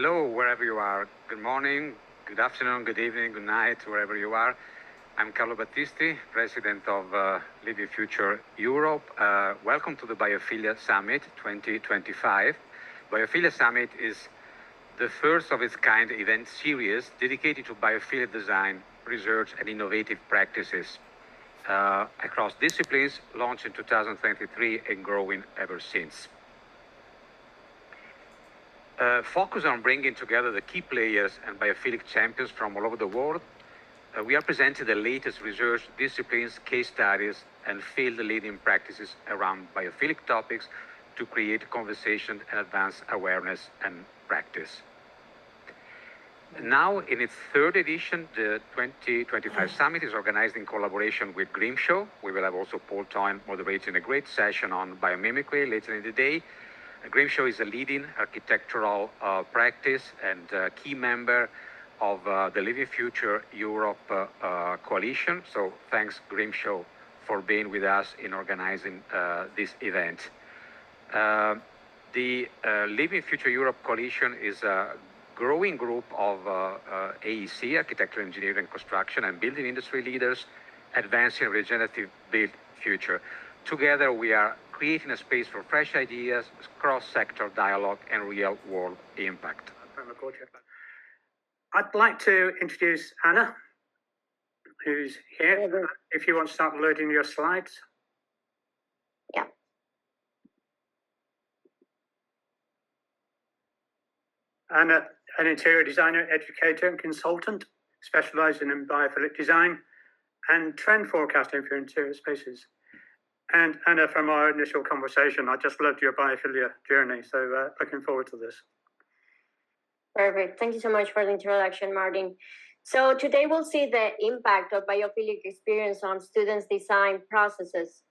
Hello, wherever you are. Good morning, good afternoon, good evening, good night, wherever you are. I'm Carlo Battisti, President of Living Future Europe. Welcome to the Biophilia Summit 2025. Biophilia Summit is the first of its kind event series dedicated to biophilia design, research, and innovative practices across disciplines, launched in 2023 and growing ever since. Focus on bringing together the key players and biophilic champions from all over the world. We are presenting the latest research, disciplines, case studies, and field-leading practices around biophilic topics to create conversation and advance awareness and practice. Now, in its third edition, the 2025 Summit is organized in collaboration with Grimshaw. We will have also Paul Toyn moderating a great session on biomimicry later in the day. Grimshaw is a leading architectural practice and key member of the Living Future Europe coalition. So thanks, Grimshaw, for being with us in organizing this event. The Living Future Europe coalition is a growing group of AEC, architecture, engineering, construction, and building industry leaders advancing a regenerative built future. Together, we are creating a space for fresh ideas, cross-sector dialogue, and real-world impact. I'd like to introduce Anna, who's here. If you want to start loading your slides. Yeah. Anna, an interior designer, educator, and consultant, specializing in biophilic design and trend forecasting for interior spaces. And Anna, from our initial conversation, I just loved your biophilia journey. So looking forward to this. Perfect. Thank you so much for the introduction, Martin. So today we'll see the impact of biophilic experience on students' design processes.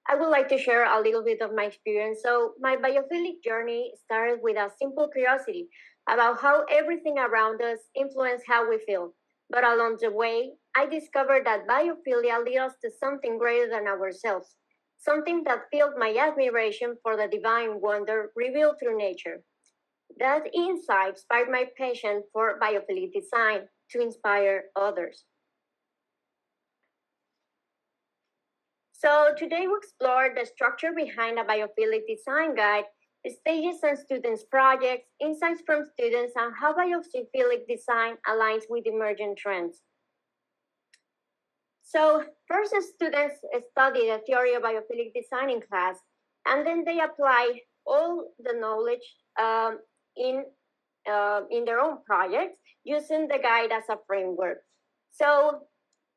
I would like to share a little bit of my experience. So my biophilic journey started with a simple curiosity about how everything around us influences how we feel. But along the way, I discovered that biophilia leads us to something greater than ourselves, something that filled my admiration for the divine wonder revealed through nature. That insight inspired my passion for biophilic design to inspire others. So today we explore the structure behind a biophilic design guide, the stages and students' projects, insights from students, and how biophilic design aligns with emerging trends. So first, the students study the theory of biophilic design in class, and then they apply all the knowledge in their own projects using the guide as a framework. So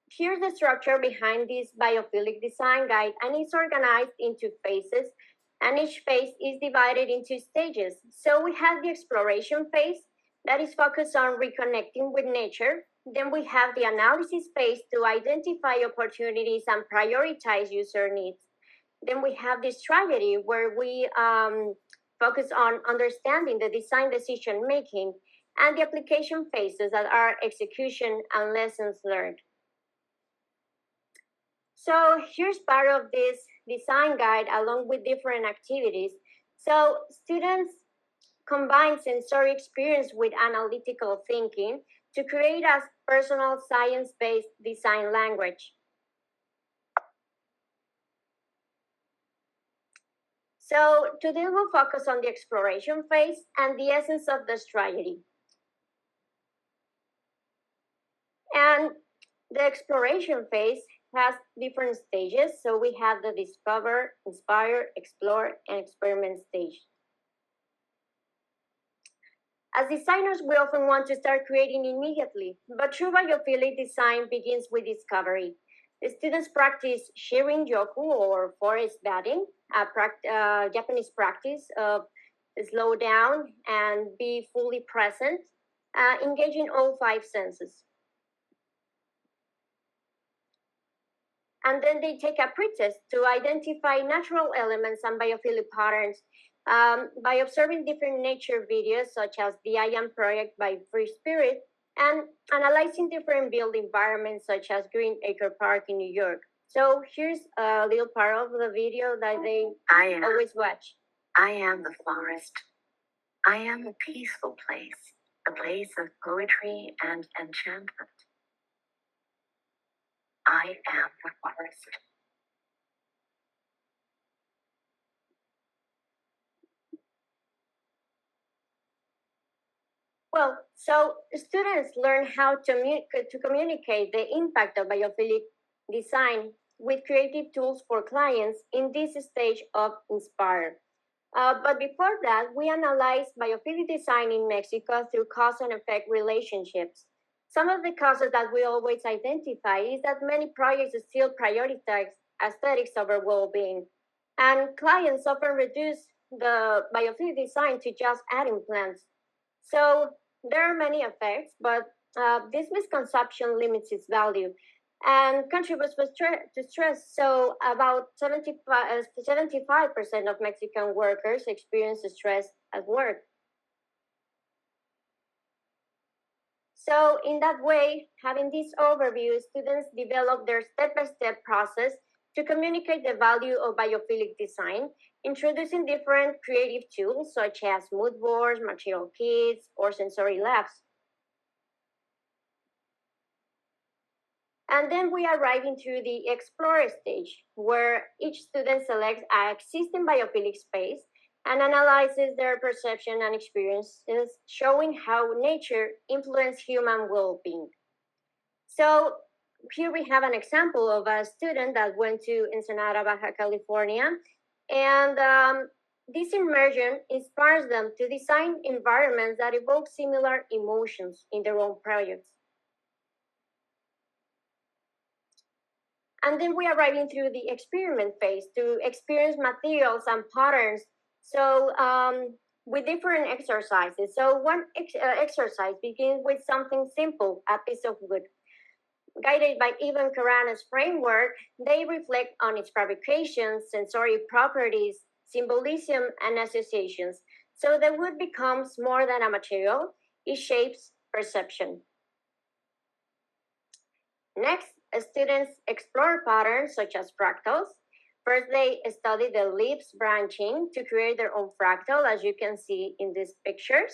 here's the structure behind this biophilic design guide, and it's organized into phases, and each phase is divided into stages. So we have the exploration phase that is focused on reconnecting with nature. Then we have the analysis phase to identify opportunities and prioritize user needs. Then we have the strategy where we focus on understanding the design decision making, and the application phases that are execution and lessons learned. So here's part of this design guide along with different activities. So students combine sensory experience with analytical thinking to create a personal science-based design language. So today we'll focus on the exploration phase and the essence of the strategy. And the exploration phase has different stages. So we have the discover, inspire, explore, and experiment stage. As designers, we often want to start creating immediately, but true biophilic design begins with discovery. The students practice shirin-yoku or forest bathing, a Japanese practice of slow down and be fully present, engaging all 5 senses. And then they take a pretest to identify natural elements and biophilic patterns by observing different nature videos, such as the I Am Project by Free Spirit, and analyzing different built environments, such as Green Acre Park in New York. So here's a little part of the video that they always watch. I am the forest. I am a peaceful place, a place of poetry and enchantment. I am the forest. Well, so students learn how to communicate the impact of biophilic design with creative tools for clients in this stage of Inspire. But before that, we analyzed biophilic design in Mexico through cause and effect relationships. Some of the causes that we always identify is that many projects still prioritize aesthetics over well-being, and clients often reduce the biophilic design to just adding plants. So there are many effects, but this misconception limits its value and contributes to stress. So about 75% of Mexican workers experience stress at work. So in that way, having this overview, students develop their step-by-step process to communicate the value of biophilic design, introducing different creative tools such as mood boards, material kits, or sensory labs. And then we are arriving to the explore stage, where each student selects an existing biophilic space and analyzes their perception and experiences, showing how nature influences human well-being. So here we have an example of a student that went to Ensenada, Baja California, and this immersion inspires them to design environments that evoke similar emotions in their own projects. And then we are arriving through the experiment phase to experience materials and patterns. So with different exercises. So one exercise begins with something simple, a piece of wood. Guided by Ivan Karana's framework, they reflect on its fabrication, sensory properties, symbolism, and associations. So the wood becomes more than a material, it shapes perception. Next, students explore patterns such as fractals. First, they study the leaves branching to create their own fractal, as you can see in these pictures.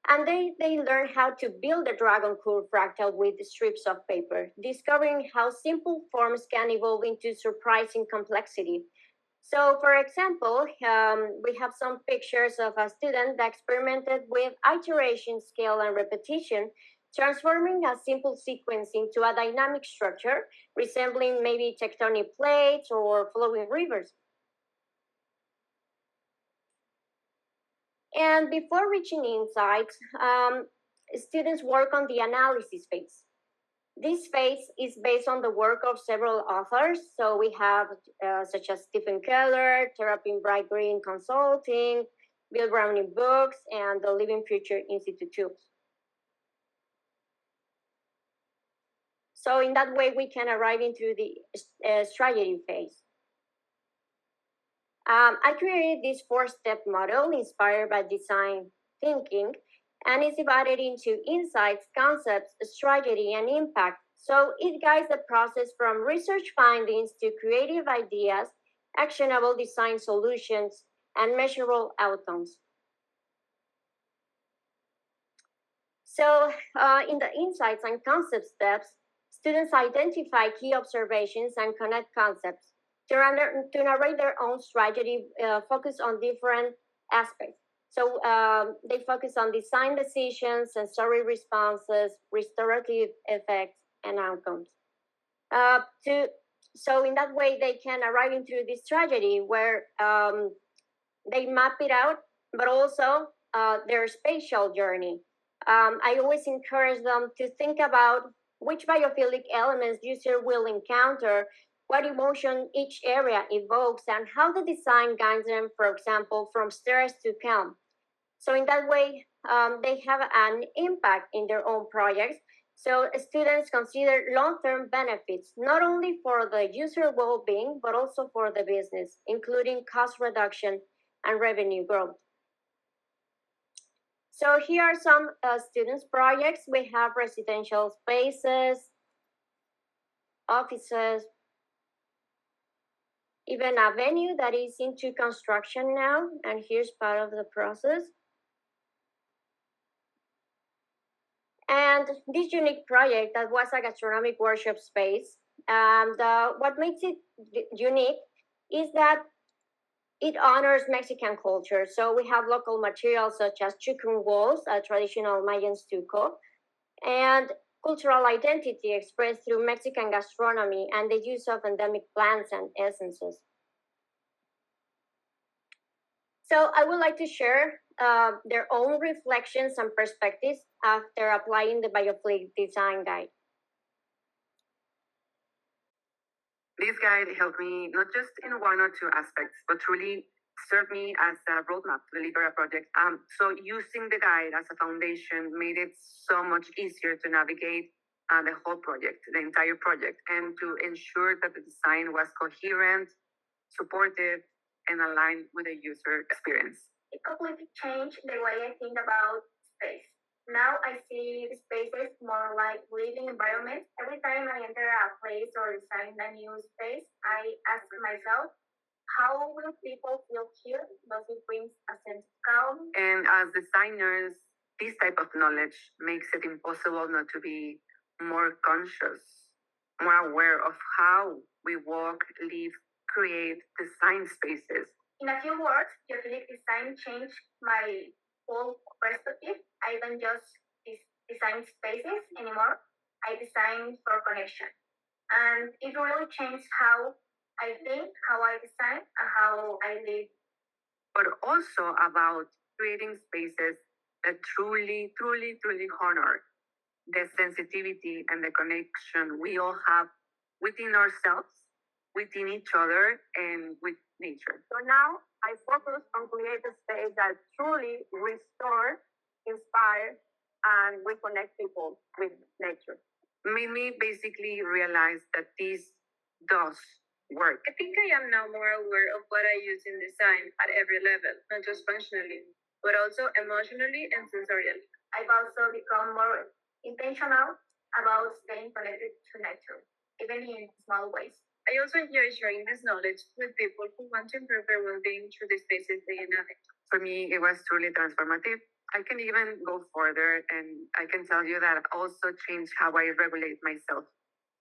And they learn how to build a dragon curve fractal with strips of paper, discovering how simple forms can evolve into surprising complexity. So, for example, we have some pictures of a student that experimented with iteration, scale, and repetition, transforming a simple sequence into a dynamic structure, resembling maybe tectonic plates or flowing rivers. And before reaching insights, students work on the analysis phase. This phase is based on the work of several authors. So we have such as Stephen Keller, Therapy in Bright Green Consulting, Bill Browning Books, and the Living Future Institute tools. So in that way, we can arrive into the strategy phase. I created this 4-step model inspired by design thinking, and it's divided into insights, concepts, strategy, and impact. So it guides the process from research findings to creative ideas, actionable design solutions, and measurable outcomes. So in the insights and concept steps, students identify key observations and connect concepts. To narrate their own strategy, focus on different aspects. So they focus on design decisions, sensory responses, restorative effects, and outcomes. So in that way, they can arrive into this strategy where they map it out, but also their spatial journey. I always encourage them to think about which biophilic elements user will encounter, what emotion each area evokes, and how the design guides them, for example, from stress to calm. So in that way, they have an impact in their own projects. So students consider long-term benefits, not only for the user well-being, but also for the business, including cost reduction and revenue growth. So here are some students' projects. We have residential spaces, offices, even a venue that is into construction now, and here's part of the process. And this unique project that was a gastronomic workshop space, and what makes it unique is that it honors Mexican culture. So we have local materials such as chicken walls, a traditional Mayan stucco, and cultural identity expressed through Mexican gastronomy and the use of endemic plants and essences. So I would like to share their own reflections and perspectives after applying the Biophilic design guide. This guide helped me not just in one or two aspects, but truly served me as a roadmap to deliver a project. So using the guide as a foundation made it so much easier to navigate the whole project, the entire project, and to ensure that the design was coherent, supportive, and aligned with the user experience. It completely changed the way I think about space. Now I see the spaces more like living environments. Every time I enter a place or design a new space, I ask myself, how will people feel here? Does it bring a sense of calm? And as designers, this type of knowledge makes it impossible not to be more conscious, more aware of how we walk, live, create, design spaces. In a few words, biophilic design changed my whole perspective. I don't just design spaces anymore. I design for connection. And it really changed how I think, how I design, and how I live. But also about creating spaces that truly honor the sensitivity and the connection we all have within ourselves, within each other, and with nature. So now I focus on creating a space that truly restore, inspire, and reconnect people with nature. Made me basically realize that this does work. I think I am now more aware of what I use in design at every level, not just functionally, but also emotionally and sensorially. I've also become more intentional about staying connected to nature, even in small ways. I also enjoy sharing this knowledge with people who want to improve their well-being through the spaces they inhabit. For me, it was truly transformative. I can even go further, and I can tell you that also changed how I regulate myself,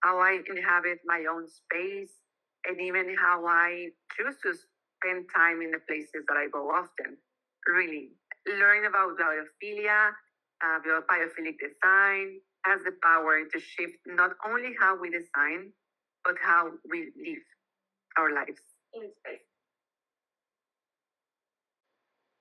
how I inhabit my own space, and even how I choose to spend time in the places that I go often. Really, learning about biophilia, biophilic design has the power to shift not only how we design, but how we live our lives in space.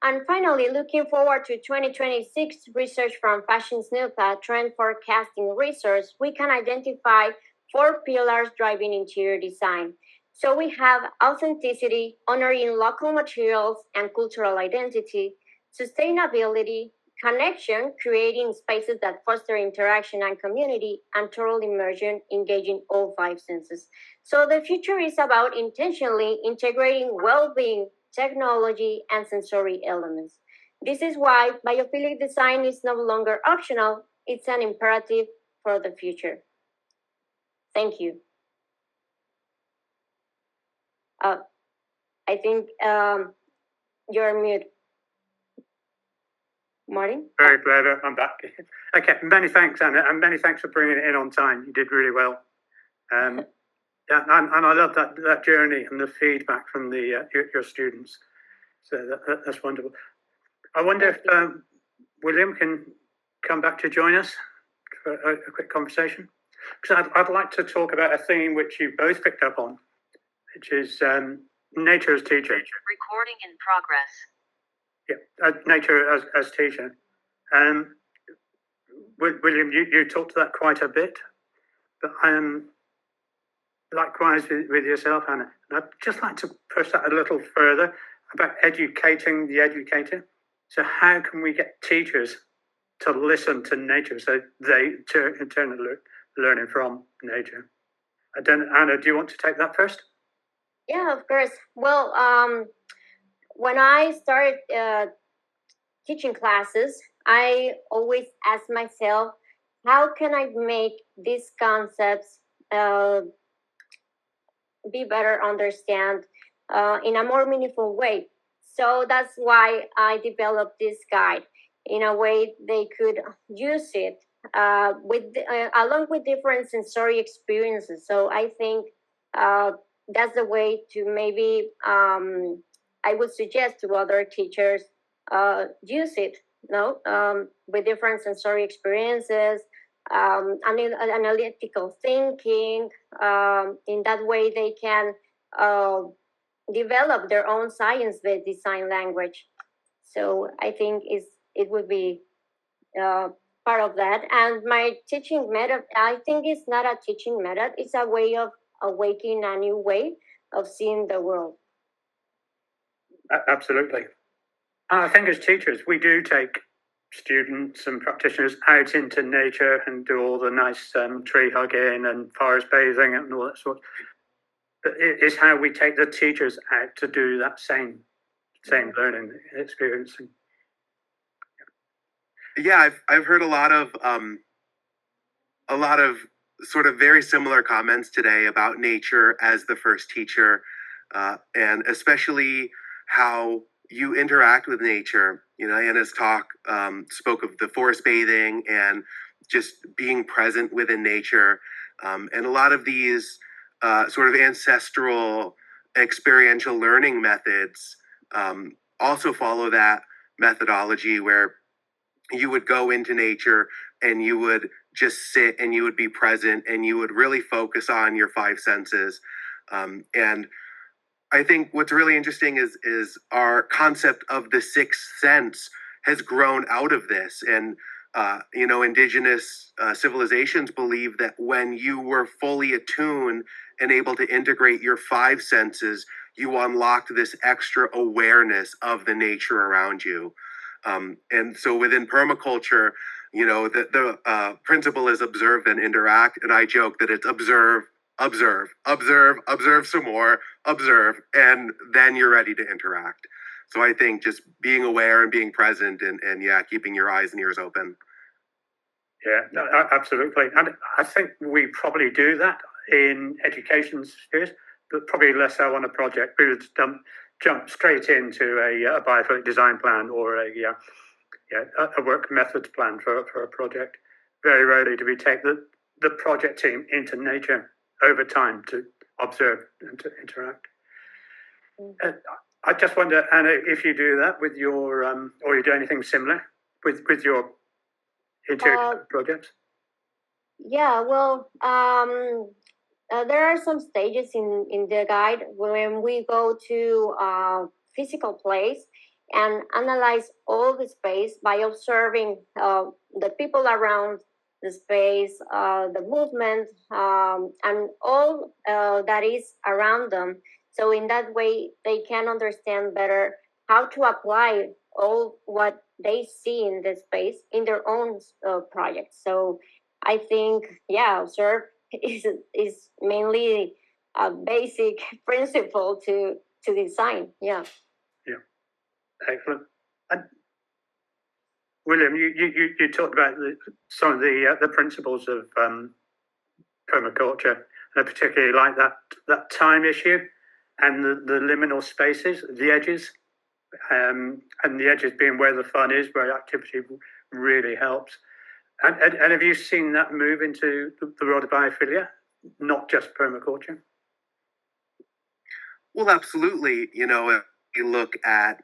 And finally, looking forward to 2026 research from Fashion Snoopad trend forecasting research, we can identify 4 pillars driving interior design. So we have authenticity, honoring local materials and cultural identity, sustainability, connection, creating spaces that foster interaction and community, and total immersion, engaging all 5 senses. So the future is about intentionally integrating well-being, technology, and sensory elements. This is why biophilic design is no longer optional, it's an imperative for the future. Thank you. I think you're mute. Martin? Very clever. I'm back. Okay, many thanks, Anna, and many thanks for bringing it in on time. You did really well. Yeah, and I love that journey and the feedback from the your students. So that's wonderful. I wonder if William can come back to join us for a quick conversation. Because I'd like to talk about a theme which you both picked up on, which is nature as teacher. Recording in progress. Yeah, nature as teacher. William, you talked to that quite a bit, but likewise with yourself, Hannah. And I'd just like to push that a little further about educating the educator. So how can we get teachers to listen to nature so they in turn are learning from nature? Anna, do you want to take that first? Yeah, of course. Well, when I started teaching classes, I always ask myself, how can I make these concepts be better understand in a more meaningful way. So that's why I developed this guide. In a way, they could use it along with different sensory experiences. So I think that's the way to maybe I would suggest to other teachers use it. No, with different sensory experiences, analytical thinking. In that way, they can develop their own science-based design language. So I think it would be part of that. And my teaching method, I think it's not a teaching method, it's a way of awakening a new way of seeing the world. Absolutely. And I think as teachers, we do take students and practitioners out into nature and do all the nice tree hugging and forest bathing and all that sort. But it is how we take the teachers out to do that same learning experiencing. Yeah, I've heard a lot of sort of very similar comments today about nature as the first teacher, and especially how you interact with nature. You know, Anna's talk spoke of the forest bathing and just being present within nature, and a lot of these sort of ancestral experiential learning methods also follow that methodology where you would go into nature and you would just sit and you would be present and you would really focus on your five senses. And I think what's really interesting is our concept of the sixth sense has grown out of this. And indigenous civilizations believe that when you were fully attuned and able to integrate your five senses, you unlocked this extra awareness of the nature around you. And so within permaculture, the principle is observe then interact. And I joke that it's observe some more, observe, and then you're ready to interact. So I think just being aware and being present and keeping your eyes and ears open. Yeah, absolutely. And I think we probably do that in education spheres, but probably less so on a project. We would jump straight into a biophilic design plan or a work methods plan for a project. Very rarely do we take the project team into nature over time to observe and to interact. I just wonder, Anna, if you do that with your, or you do anything similar with your interior projects? Yeah, well, there are some stages in the guide when we go to a physical place and analyze all the space by observing the people around the space, the movement, and all that is around them. So in that way, they can understand better how to apply all what they see in the space in their own projects. So I think, observe is mainly a basic principle to design. Yeah. Excellent. And William, you talked about some of the principles of permaculture, and I particularly like that time issue and the liminal spaces, the edges, and the edges being where the fun is, where activity really helps. And have you seen that move into the world of biophilia, not just permaculture? Well, absolutely. You know, if you look at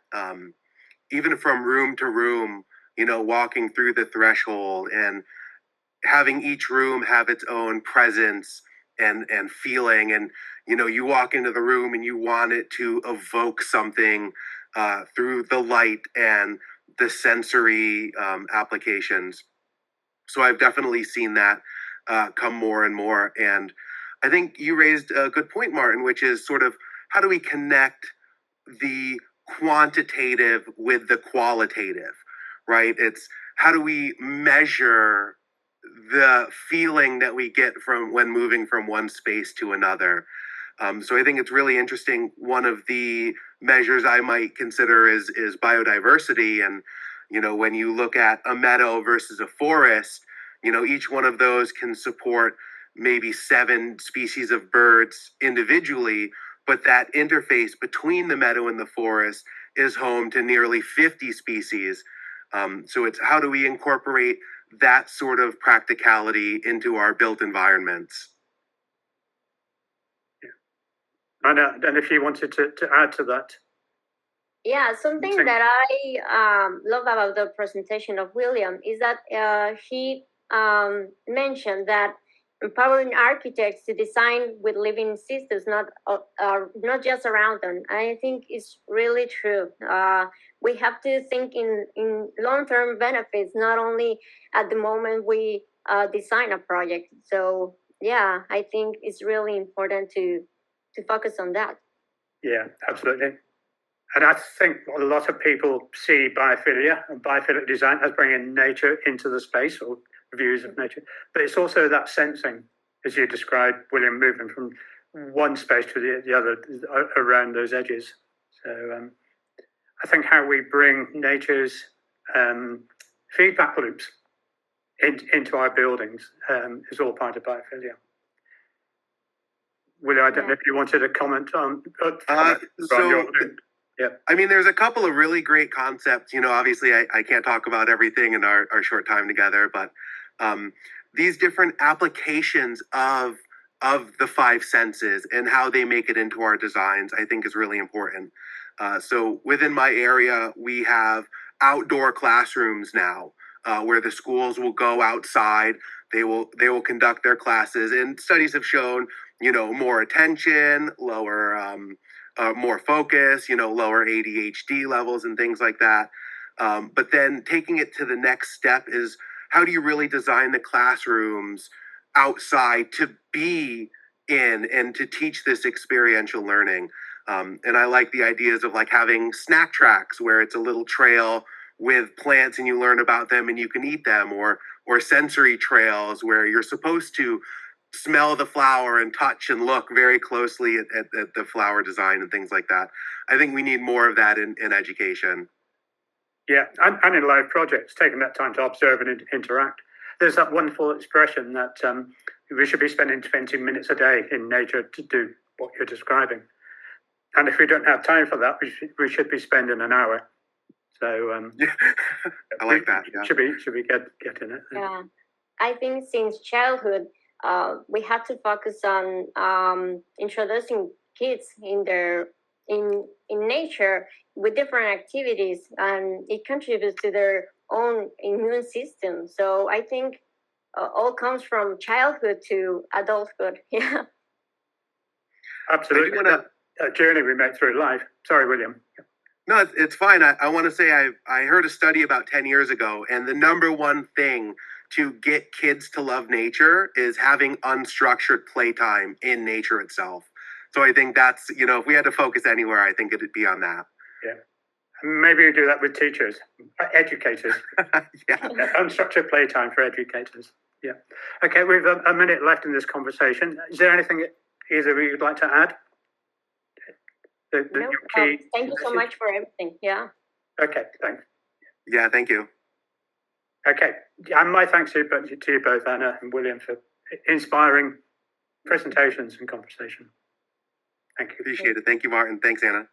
even from room to room, walking through the threshold and having each room have its own presence and feeling. And, you walk into the room and you want it to evoke something through the light and the sensory applications. So I've definitely seen that come more and more. And I think you raised a good point, Martin, which is sort of how do we connect the quantitative with the qualitative, right? It's how do we measure the feeling that we get from when moving from one space to another. So I think it's really interesting. One of the measures I might consider is biodiversity. And, when you look at a meadow versus a forest, each one of those can support maybe 7 species of birds individually, but that interface between the meadow and the forest is home to nearly 50 species. So it's how do we incorporate that sort of practicality into our built environments? And if you wanted to add to that. Yeah, something that I love about the presentation of William is that he mentioned that empowering architects to design with living systems, not just around them. I think it's really true. We have to think in long-term benefits, not only at the moment we design a project. So yeah, I think it's really important to focus on that. Yeah, absolutely. And I think a lot of people see biophilia and biophilic design as bringing nature into the space or views of nature. But it's also that sensing, as you described, William, moving from one space to the other around those edges. So I think how we bring nature's feedback loops into our buildings is all part of biophilia. William, I don't know if you wanted to comment on. Yeah. I mean, there's a couple of really great concepts. You know, obviously, I can't talk about everything in our short time together, but these different applications of the 5 senses and how they make it into our designs, I think is really important. So within my area, we have outdoor classrooms now where the schools will go outside. They will conduct their classes, and studies have shown, you know, more attention, lower. More focus, you know, lower ADHD levels and things like that. But then taking it to the next step is how do you really design the classrooms outside to be in and to teach this experiential learning? And I like the ideas of like having snack tracks where it's a little trail with plants and you learn about them and you can eat them, or sensory trails where you're supposed to smell the flower and touch and look very closely at the flower design and things like that. I think we need more of that in education. Yeah, and in live projects, taking that time to observe and interact. There's that wonderful expression that we should be spending 20 minutes a day in nature to do what you're describing. And if we don't have time for that, we should be spending an hour. So I like that. Yeah. Should we get in it? Yeah, I think since childhood, we have to focus on introducing kids in nature with different activities, and it contributes to their own immune system. So I think all comes from childhood to adulthood. Yeah, absolutely. That journey we make through life. Sorry, William. No, it's fine. I want to say I heard a study about 10 years ago, and the number one thing to get kids to love nature is having unstructured playtime in nature itself. So I think that's, you know, if we had to focus anywhere, I think it'd be on that. Yeah. Maybe we do that with teachers, educators. Yeah. Unstructured playtime for educators. Yeah. Okay, we've a minute left in this conversation. Is there anything either of you would like to add? No, thank you so much for everything. Yeah. Okay, thanks. Yeah, thank you. Okay, and my thanks to you both, Anna and William, for inspiring presentations and conversation. Thank you. Appreciate it. Thank you, Martin. Thanks, Anna.